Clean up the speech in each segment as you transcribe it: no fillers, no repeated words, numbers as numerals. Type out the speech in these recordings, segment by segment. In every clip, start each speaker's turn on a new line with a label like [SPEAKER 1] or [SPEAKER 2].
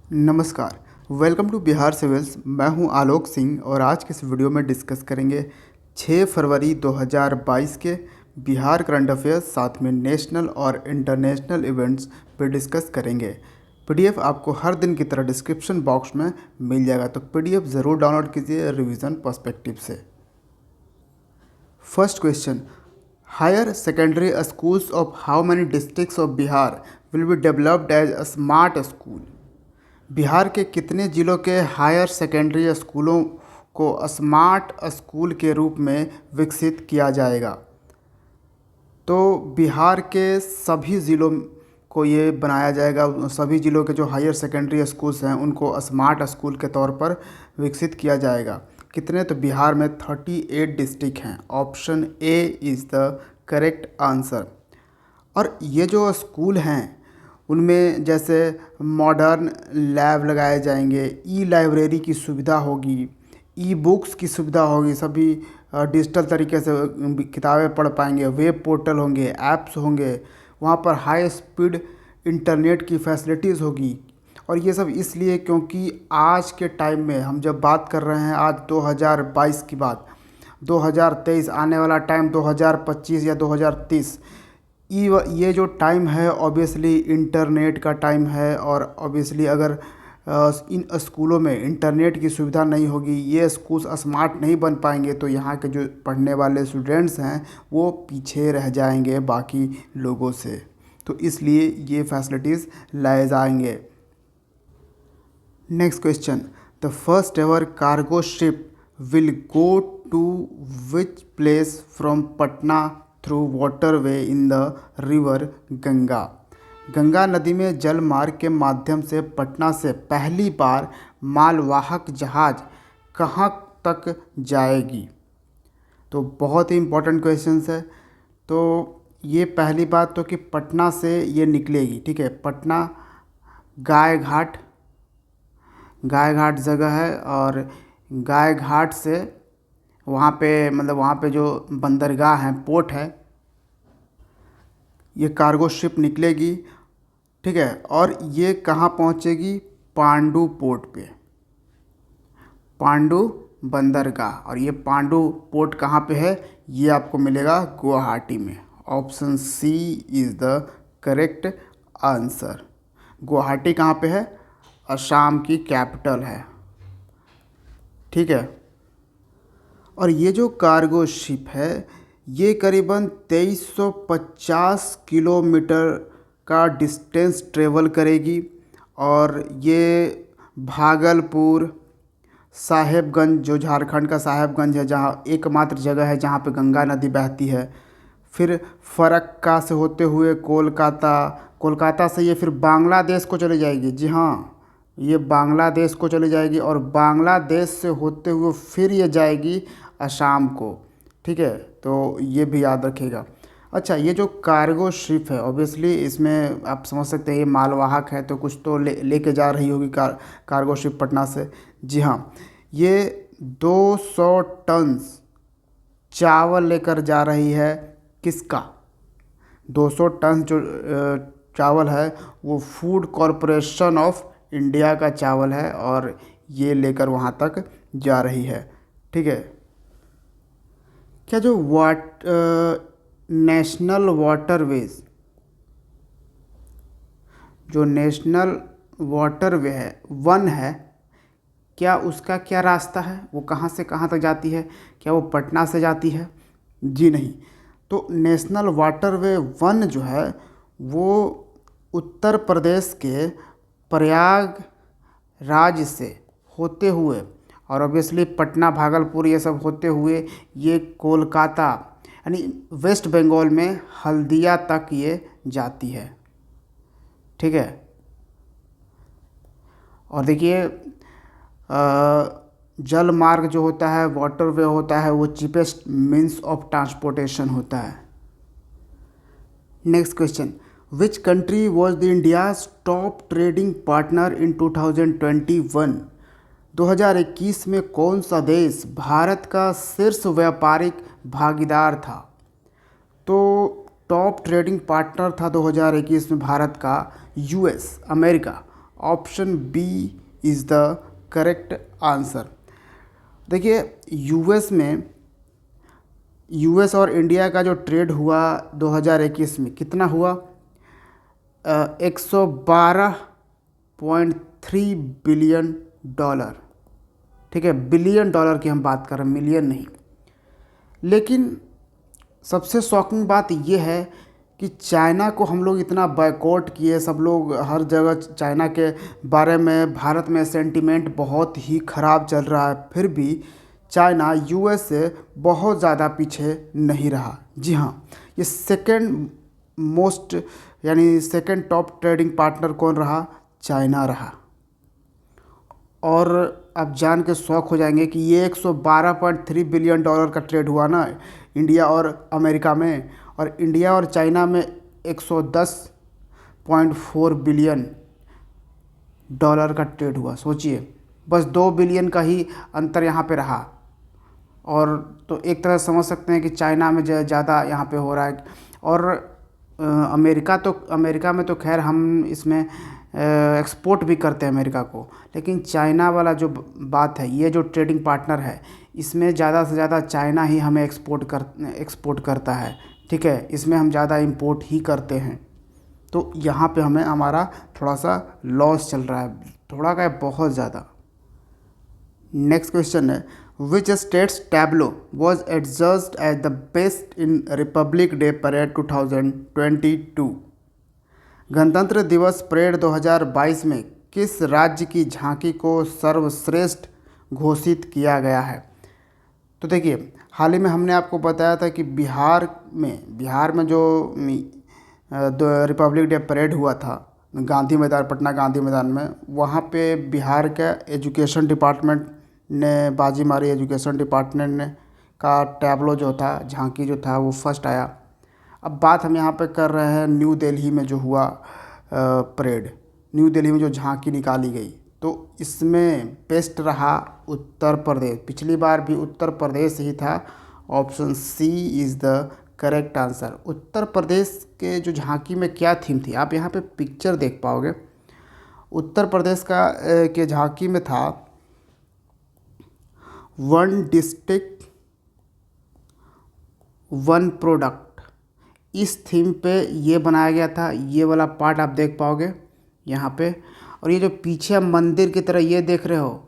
[SPEAKER 1] नमस्कार। Welcome to Bihar civils. मैं हूं आलोक सिंह और आज के इस वीडियो में डिस्कस करेंगे 6 फरवरी 2022 के बिहार करंट अफेयर्स, साथ में नेशनल और इंटरनेशनल इवेंट्स पर डिस्कस करेंगे। पीडीएफ आपको हर दिन की तरह डिस्क्रिप्शन बॉक्स में मिल जाएगा, तो पीडीएफ ज़रूर डाउनलोड कीजिए रिवीजन पर्सपेक्टिव से। First question, higher secondary schools of how many districts of Bihar will be developed as a smart school. Bihar के कितने ज़िलों के हायर सेकेंडरी स्कूलों को स्मार्ट स्कूल के रूप में विकसित किया जाएगा? तो बिहार के सभी ज़िलों को ये बनाया जाएगा। सभी ज़िलों के जो हायर सेकेंडरी स्कूल्स हैं उनको स्मार्ट स्कूल के तौर पर विकसित किया जाएगा। कितने? तो बिहार में 38 डिस्ट्रिक्ट हैं। Option A is the correct answer. और ये जो स्कूल हैं उनमें जैसे मॉडर्न लैब लगाए जाएंगे, ई लाइब्रेरी की सुविधा होगी, ई बुक्स की सुविधा होगी, सभी डिजिटल तरीके से किताबें पढ़ पाएंगे, वेब पोर्टल होंगे, ऐप्स होंगे, वहाँ पर हाई स्पीड इंटरनेट की फैसिलिटीज़ होगी। और ये सब इसलिए क्योंकि आज के टाइम में हम जब बात कर रहे हैं, आज 2022 की बात, 2023 आने वाला टाइम 2025 या 2030, ये जो टाइम है ऑब्वियसली इंटरनेट का टाइम है। और ऑब्वियसली अगर इन स्कूलों में इंटरनेट की सुविधा नहीं होगी, ये स्कूल्स स्मार्ट नहीं बन पाएंगे, तो यहाँ के जो पढ़ने वाले स्टूडेंट्स हैं वो पीछे रह जाएंगे बाकी लोगों से। तो इसलिए ये फैसिलिटीज़ लाए जाएंगे। Next question, the first ever cargo ship will go to which place from Patna through waterway in the river Ganga. Ganga नदी में जल मार्ग के माध्यम से पटना से पहली बार मालवाहक जहाज कहाँ तक जाएगी? तो बहुत ही इम्पोर्टेंट क्वेश्चंस है। तो ये पहली बात तो कि पटना से ये निकलेगी, ठीक है। पटना गाय घाट जगह है और गाय घाट से वहाँ पे मतलब वहाँ पे जो बंदरगाह है, पोर्ट है, ये कार्गो शिप निकलेगी, ठीक है। और ये कहाँ पहुँचेगी? पांडु पोर्ट पे, पांडु बंदरगाह। और ये पांडु पोर्ट कहाँ पे है? ये आपको मिलेगा गुवाहाटी में। Option C is the correct answer. Guwahati कहाँ पे है? असम की कैपिटल है, ठीक है। और ये जो कार्गो शिप है ये करीबन 2350 किलोमीटर का डिस्टेंस ट्रेवल करेगी। और ये भागलपुर, साहेबगंज, जो झारखंड का साहेबगंज है, जहाँ एकमात्र जगह है जहाँ पे गंगा नदी बहती है, फिर फरक्का से होते हुए कोलकाता, कोलकाता से ये फिर बांग्लादेश को चली जाएगी। जी हाँ, ये बांग्लादेश को चली जाएगी और बांग्लादेश से होते हुए फिर ये जाएगी असम को, ठीक है। तो ये भी याद रखिएगा। अच्छा, ये जो कार्गो शिप है ऑब्वियसली इसमें आप समझ सकते हैं ये मालवाहक है, तो कुछ तो लेके जा रही होगी कार्गो शिप पटना से। जी हाँ, ये 200 टन चावल लेकर जा रही है। किसका? 200 टन जो चावल है वो फूड कॉरपोरेशन ऑफ इंडिया का चावल है और ये लेकर वहाँ तक जा रही है, ठीक है। क्या जो नेशनल वाटरवेज, जो नेशनल वाटरवे है, वन है, क्या उसका क्या रास्ता है? वो कहाँ से कहाँ तक जाती है? क्या वो पटना से जाती है? जी नहीं। तो नेशनल वाटरवे वन जो है वो उत्तर प्रदेश के प्रयागराज से होते हुए और ऑब्वियसली पटना, भागलपुर ये सब होते हुए ये कोलकाता यानी वेस्ट बंगाल में हल्दिया तक ये जाती है, ठीक है। और देखिए जल मार्ग जो होता है, वाटरवे होता है, वो चीपेस्ट मीन्स ऑफ ट्रांसपोर्टेशन होता है। Next question, which country was the India's top trading partner in 2021? 2021 में कौन सा देश भारत का शीर्ष व्यापारिक भागीदार था? तो टॉप ट्रेडिंग पार्टनर था 2021 में भारत का US, America. Option B is the correct answer. देखिए यूएस और इंडिया का जो ट्रेड हुआ 2021 में कितना हुआ, 112.3 बिलियन डॉलर। ठीक है, बिलियन डॉलर की हम बात कर रहे हैं, मिलियन नहीं। लेकिन सबसे शॉकिंग बात यह है कि चाइना को हम लोग इतना बायकॉट किए, सब लोग हर जगह चाइना के बारे में, भारत में सेंटीमेंट बहुत ही ख़राब चल रहा है, फिर भी चाइना यूएस से बहुत ज़्यादा पीछे नहीं रहा। जी हाँ, ये सेकंड मोस्ट यानी सेकंड टॉप ट्रेडिंग पार्टनर कौन रहा? चाइना रहा। और आप जान के शौक हो जाएंगे कि ये 112.3 बिलियन डॉलर का ट्रेड हुआ ना इंडिया और अमेरिका में, और इंडिया और चाइना में 110.4 बिलियन डॉलर का ट्रेड हुआ। सोचिए, बस 2 बिलियन का ही अंतर यहाँ पे रहा। और तो एक तरह से समझ सकते हैं कि चाइना में ज़्यादा यहाँ पे हो रहा है। और अमेरिका में तो खैर हम इसमें एक्सपोर्ट भी करते हैं अमेरिका को, लेकिन चाइना वाला जो बात है, ये जो ट्रेडिंग पार्टनर है, इसमें ज़्यादा से ज़्यादा चाइना ही हमें एक्सपोर्ट करता है। ठीक है, इसमें हम ज़्यादा इंपोर्ट ही करते हैं। तो यहाँ पे हमारा थोड़ा सा लॉस चल रहा है, थोड़ा का बहुत ज़्यादा। नेक्स्ट क्वेश्चन है, which states tableau was adjudged as the best in republic day parade 2022? गणतंत्र दिवस परेड 2022 में किस राज्य की झांकी को सर्वश्रेष्ठ घोषित किया गया है? तो देखिए, हाल ही में हमने आपको बताया था कि बिहार में जो रिपब्लिक डे परेड हुआ था पटना गांधी मैदान में, वहाँ पे बिहार का एजुकेशन डिपार्टमेंट ने बाजी मारी। एजुकेशन डिपार्टमेंट ने का टैब्लो जो था, झांकी जो था, वो फर्स्ट आया। अब बात हम यहाँ पे कर रहे हैं न्यू दिल्ली में जो हुआ परेड, न्यू दिल्ली में जो झांकी निकाली गई, तो इसमें बेस्ट रहा उत्तर प्रदेश। पिछली बार भी उत्तर प्रदेश ही था। Option C is the correct answer. Uttar Pradesh के जो झांकी में क्या थीम थी, आप यहाँ पे पिक्चर देख पाओगे। उत्तर प्रदेश के झांकी में था वन डिस्ट्रिक्ट वन प्रोडक्ट। इस थीम पे ये बनाया गया था। ये वाला पार्ट आप देख पाओगे यहाँ पे। और ये जो पीछे मंदिर की तरह ये देख रहे हो,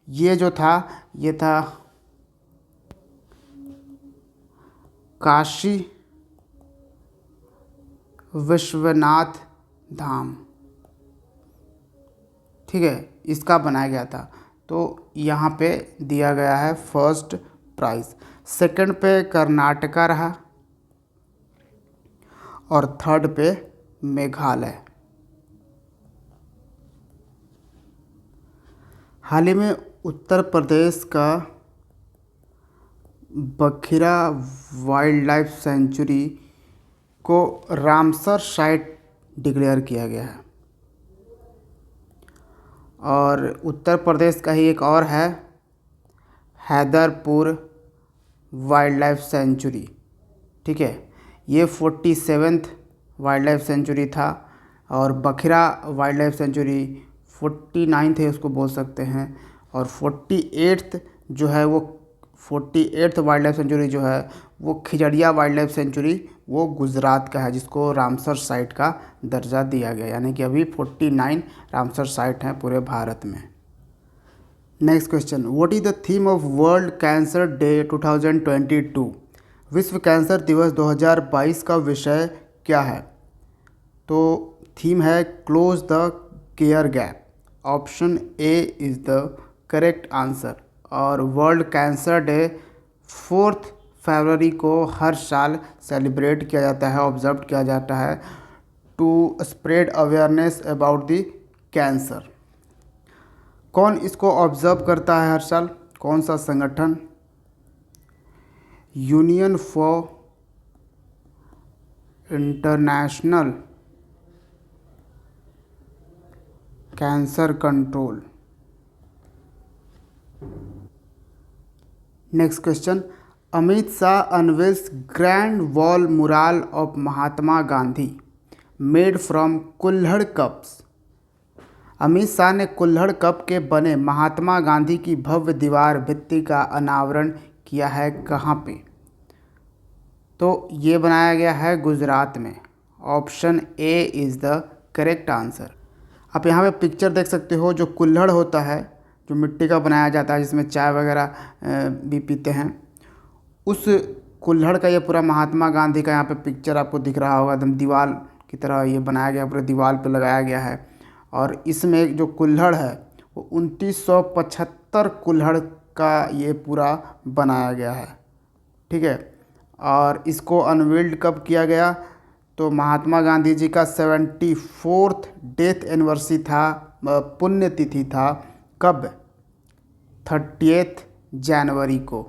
[SPEAKER 1] ये जो था, ये था काशी विश्वनाथ धाम। ठीक है, इसका बनाया गया था। तो यहाँ पे दिया गया है फर्स्ट प्राइज़। सेकंड पे कर्नाटका रहा और थर्ड पे मेघालय। हाल ही में उत्तर प्रदेश का बखिरा वाइल्ड लाइफ सेंचुरी को रामसर साइट डिक्लेयर किया गया है। और उत्तर प्रदेश का ही एक और है, हैदरपुर वाइल्ड लाइफ सेंचुरी। ठीक है, ये 47th वाइल्ड लाइफ सेंचुरी था। और Bakhira wild life sanctuary 49th है, उसको बोल सकते हैं। और 48th जो है वो 48th वाइल्ड लाइफ सेंचुरी जो है वो खिजड़िया वाइल्ड लाइफ सेंचुरी, वो गुजरात का है, जिसको रामसर साइट का दर्जा दिया गया। यानी कि अभी 49 रामसर साइट हैं पूरे भारत में। Next question, what is the theme of world cancer day 2022? विश्व कैंसर दिवस 2022 का विषय क्या है? तो थीम है close the care gap. Option A is the correct answer. और वर्ल्ड कैंसर डे 4 फरवरी को हर साल सेलिब्रेट किया जाता है, ऑब्जर्व किया जाता है, to spread awareness about the cancer. कौन इसको ऑब्जर्व करता है हर साल? कौन सा संगठन? Union for international cancer control. Next question, Amit Shah unveils grand wall mural of Mahatma Gandhi made from कुल्हड़ कप्स। अमित शाह ने कुल्हड़ कप के बने महात्मा गांधी की भव्य दीवार भित्ति का अनावरण किया है कहाँ पे? तो ये बनाया गया है गुजरात में। Option A is the correct answer. आप यहाँ पे पिक्चर देख सकते हो, जो कुल्हड़ होता है जो मिट्टी का बनाया जाता है जिसमें चाय वगैरह भी पीते हैं, उस कुल्हड़ का ये पूरा महात्मा गांधी का यहाँ पे पिक्चर आपको दिख रहा होगा। एकदम दीवार की तरह ये बनाया गया, पूरे दीवार पे लगाया गया है। और इसमें जो कुल्हड़ है वो 2975 कुल्हड़ का ये पूरा बनाया गया है। ठीक है, और इसको अनवील्ड कब किया गया? तो महात्मा गांधी जी का 74th डेथ एनिवर्सरी था, पुण्यतिथि था। कब? 30th जनवरी को।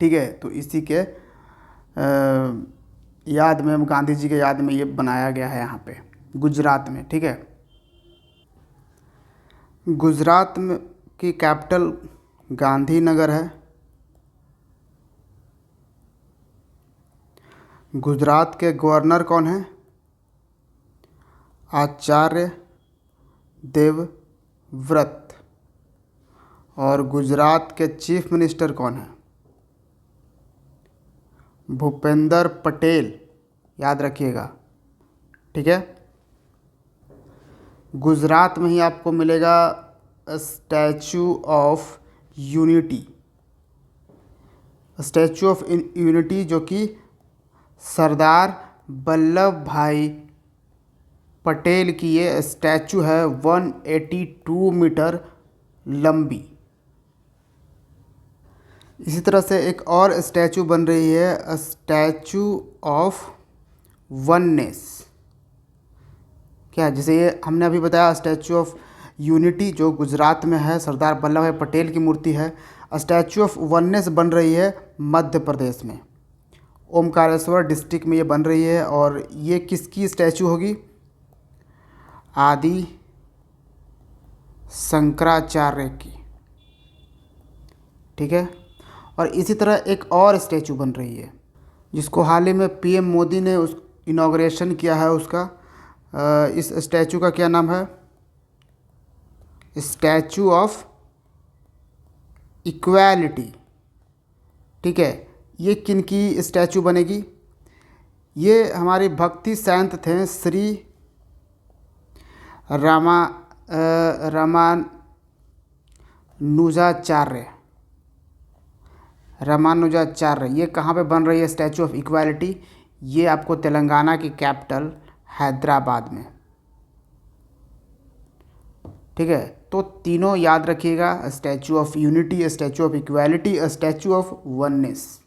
[SPEAKER 1] ठीक है, तो इसी के याद में, गांधी जी के याद में ये बनाया गया है यहाँ पे गुजरात में। ठीक है, गुजरात में की कैपिटल गांधीनगर है। गुजरात के गवर्नर कौन है? आचार्य देवव्रत। और गुजरात के चीफ मिनिस्टर कौन है? भूपेंद्र पटेल, याद रखिएगा। ठीक है, गुजरात में ही आपको मिलेगा statue of unity. Statue of unity जो कि सरदार वल्लभ भाई पटेल की ये स्टैचू है, 182 मीटर लंबी। इसी तरह से एक और स्टैचू बन रही है, स्टैचू ऑफ वननेस। क्या, जैसे ये हमने अभी बताया स्टैचू ऑफ यूनिटी जो गुजरात में है, सरदार वल्लभ भाई पटेल की मूर्ति है। स्टैचू ऑफ वननेस बन रही है मध्य प्रदेश में, ओमकारेश्वर डिस्ट्रिक्ट में ये बन रही है। और ये किसकी स्टैचू होगी? आदि शंकराचार्य की। ठीक है, और इसी तरह एक और स्टैचू बन रही है जिसको हाल ही में पीएम मोदी ने उस इनॉग्रेशन किया है उसका। इस स्टैचू का क्या नाम है? Statue of equality. ठीक है, ये किन की स्टैचू बनेगी? ये हमारे भक्ति संत थे श्री रामानुजाचार्य। ये कहाँ पे बन रही है स्टैचू ऑफ इक्वालिटी? ये आपको तेलंगाना की कैपिटल हैदराबाद में। ठीक है, तो तीनों याद रखिएगा, statue of unity, statue of equality, statue of oneness.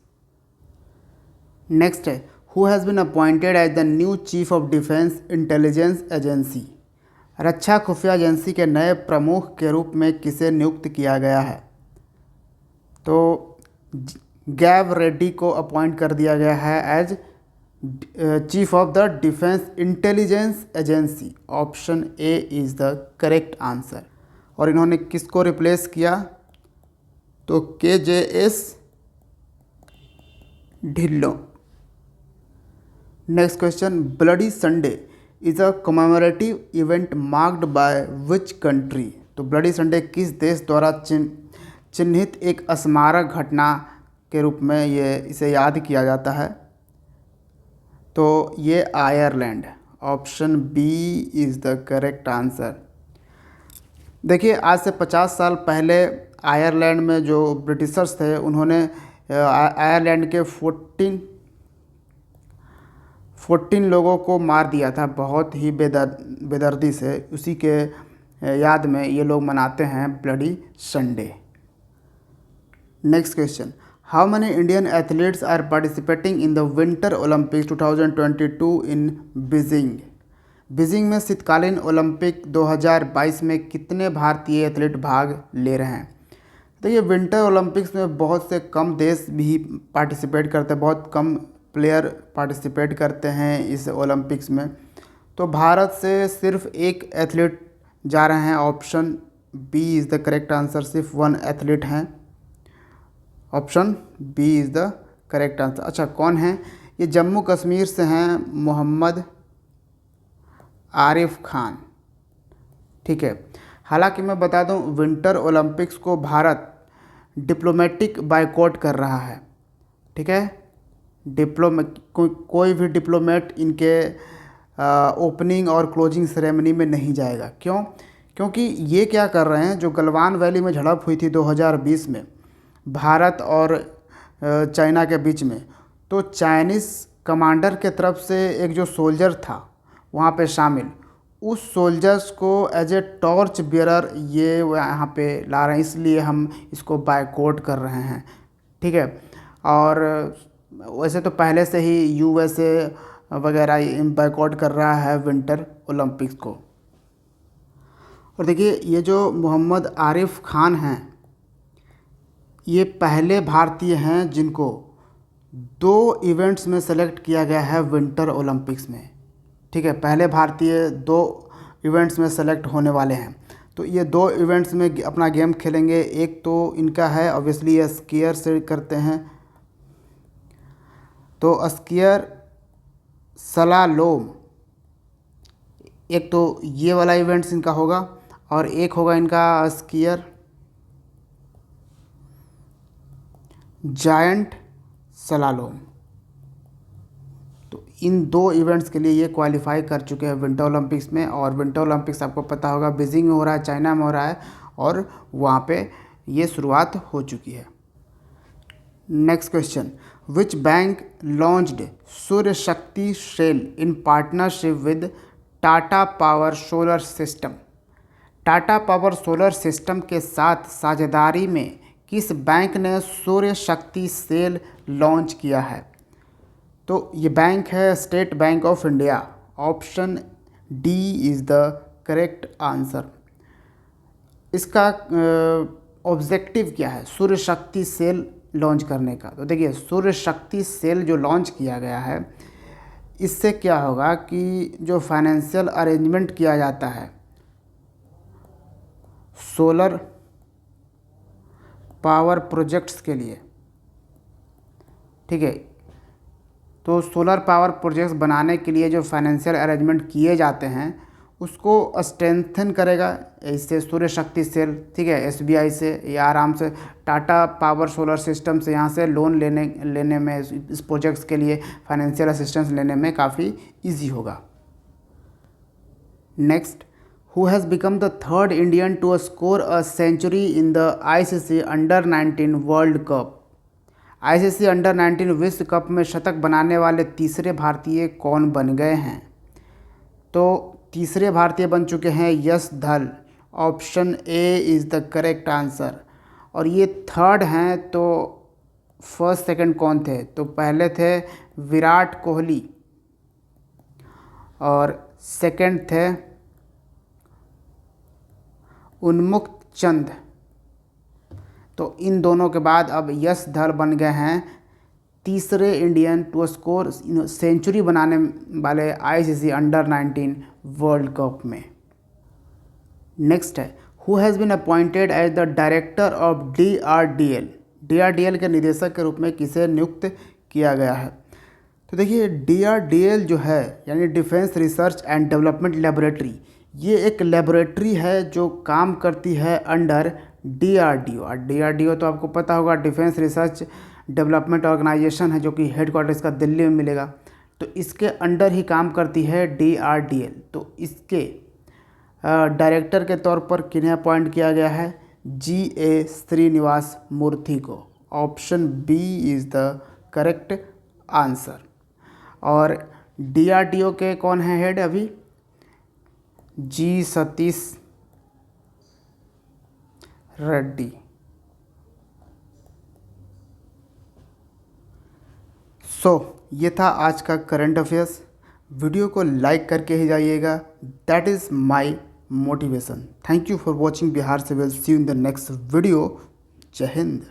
[SPEAKER 1] Next है, who has been appointed as the new chief of defence intelligence agency. रक्षा खुफिया एजेंसी के नए प्रमुख के रूप में किसे नियुक्त किया गया है? तो गैव रेड्डी को अपॉइंट कर दिया गया है as chief of the defence intelligence agency. Option A is the correct answer. और इन्होंने किसको रिप्लेस किया? तो KJS Dhillon. Next question, bloody Sunday is a commemorative event marked by which country. तो ब्लडी संडे किस देश द्वारा चिन्हित एक स्मारक घटना के रूप में इसे याद किया जाता है? तो ये Ireland. Option B is the correct answer. देखिए, आज से 50 साल पहले आयरलैंड में जो ब्रिटिशर्स थे उन्होंने आयरलैंड के 14 लोगों को मार दिया था, बहुत ही बेदर्दी से। उसी के याद में ये लोग मनाते हैं bloody Sunday. Next question, how many Indian athletes are participating in the winter Olympics 2022 in Beijing. Beijing में शीतकालीन ओलंपिक 2022 में कितने भारतीय एथलीट भाग ले रहे हैं? तो ये विंटर ओलंपिक्स में बहुत से कम देश भी पार्टिसिपेट करते हैं, बहुत कम प्लेयर पार्टिसिपेट करते हैं इस ओलंपिक्स में। तो भारत से सिर्फ एक एथलीट जा रहे हैं। Option B is the correct answer. सिर्फ 1 एथलीट हैं। Option B is the correct answer. अच्छा, कौन है ये? जम्मू कश्मीर से हैं मोहम्मद आरिफ खान। ठीक है। हालांकि मैं बता दूं, विंटर ओलंपिक्स को भारत डिप्लोमेटिक बायकॉट कर रहा है। ठीक है, कोई भी डिप्लोमेट इनके ओपनिंग और क्लोजिंग सेरेमनी में नहीं जाएगा। क्यों? क्योंकि ये क्या कर रहे हैं, जो गलवान वैली में झड़प हुई थी 2020 में भारत और चाइना के बीच में, तो चाइनीज़ कमांडर के तरफ से एक जो सोल्जर था वहाँ पे शामिल, उस सोल्जर्स को एज ए टॉर्च बियरर ये यहाँ पे ला रहे हैं, इसलिए हम इसको बायकॉट कर रहे हैं। ठीक है। और वैसे तो पहले से ही यूएसए वगैरह बायकॉट कर रहा है विंटर ओलंपिक्स को। और देखिए, ये जो मोहम्मद आरिफ खान हैं, ये पहले भारतीय हैं जिनको 2 इवेंट्स में सेलेक्ट किया गया है विंटर ओलंपिक्स में। ठीक है, पहले भारतीय 2 इवेंट्स में सेलेक्ट होने वाले हैं। तो ये 2 इवेंट्स में अपना गेम खेलेंगे। एक तो इनका है ऑब्वियसली स्कीयर से करते हैं, तो स्कीयर स्लालोम, एक तो ये वाला इवेंट्स इनका होगा और एक होगा इनका स्कीयर जायंट स्लालोम। तो इन 2 इवेंट्स के लिए ये क्वालिफाई कर चुके हैं विंटर ओलंपिक्स में। और विंटर ओलंपिक्स आपको पता होगा बीजिंग में हो रहा है, चाइना में हो रहा है, और वहाँ पे ये शुरुआत हो चुकी है। Next question, which bank launched Surya Shakti cell in partnership with Tata power solar system? Tata power solar system के साथ साझेदारी में किस बैंक ने सूर्य शक्ति सेल लॉन्च किया है? तो ये बैंक है state bank of India. Option D is the correct answer. इसका ऑब्जेक्टिव क्या है सूर्य शक्ति सेल लॉन्च करने का? तो देखिए, सूर्य शक्ति सेल जो लॉन्च किया गया है, इससे क्या होगा कि जो फाइनेंशियल अरेंजमेंट किया जाता है सोलर पावर प्रोजेक्ट्स के लिए, ठीक है, तो सोलर पावर प्रोजेक्ट्स बनाने के लिए जो फाइनेंशियल अरेंजमेंट किए जाते हैं उसको स्ट्रेंथन करेगा इससे सूर्य शक्ति सेल। ठीक है, एसबीआई से या आराम से टाटा पावर सोलर सिस्टम से यहाँ से लोन लेने में, इस प्रोजेक्ट्स के लिए फाइनेंशियल असिस्टेंस लेने में काफ़ी इजी होगा। Next, who has become the 3rd Indian to score a century in the ICC Under-19 World Cup? ICC Under-19 विश्व कप में शतक बनाने वाले तीसरे भारतीय कौन बन गए हैं? तो तीसरे भारतीय बन चुके हैं यश धल। Option A is the correct answer. और ये 3rd हैं, तो 1st 2nd कौन थे? तो पहले थे विराट कोहली और 2nd थे उन्मुक्त चंद। तो इन दोनों के बाद अब यश धल बन गए हैं तीसरे इंडियन टू स्कोर सेंचुरी बनाने वाले आईसीसी अंडर-19 वर्ल्ड कप में। नेक्स्ट है, who has been appointed as the director of DRDL? DRDL के निदेशक के रूप में किसे नियुक्त किया गया है? तो देखिए, DRDL जो है यानी defence research and development laboratory, ये एक लेबोरेटरी है जो काम करती है अंडर DRDO। और DRDO तो आपको पता होगा डिफेंस रिसर्च डेवलपमेंट ऑर्गेनाइजेशन है, जो कि हेडक्वार्टर इसका दिल्ली में मिलेगा। तो इसके अंडर ही काम करती है DRDL। तो इसके डायरेक्टर के तौर पर किन्हें अपॉइंट किया गया है? GA श्रीनिवास मूर्ति को। Option B is the correct answer. और DRDO के कौन है हेड अभी? G सतीश रेड्डी। ये था आज का करंट अफेयर्स। वीडियो को लाइक करके ही जाइएगा, that is my motivation. Thank you for watching Bihar civil. See you in the next video. जय हिंद।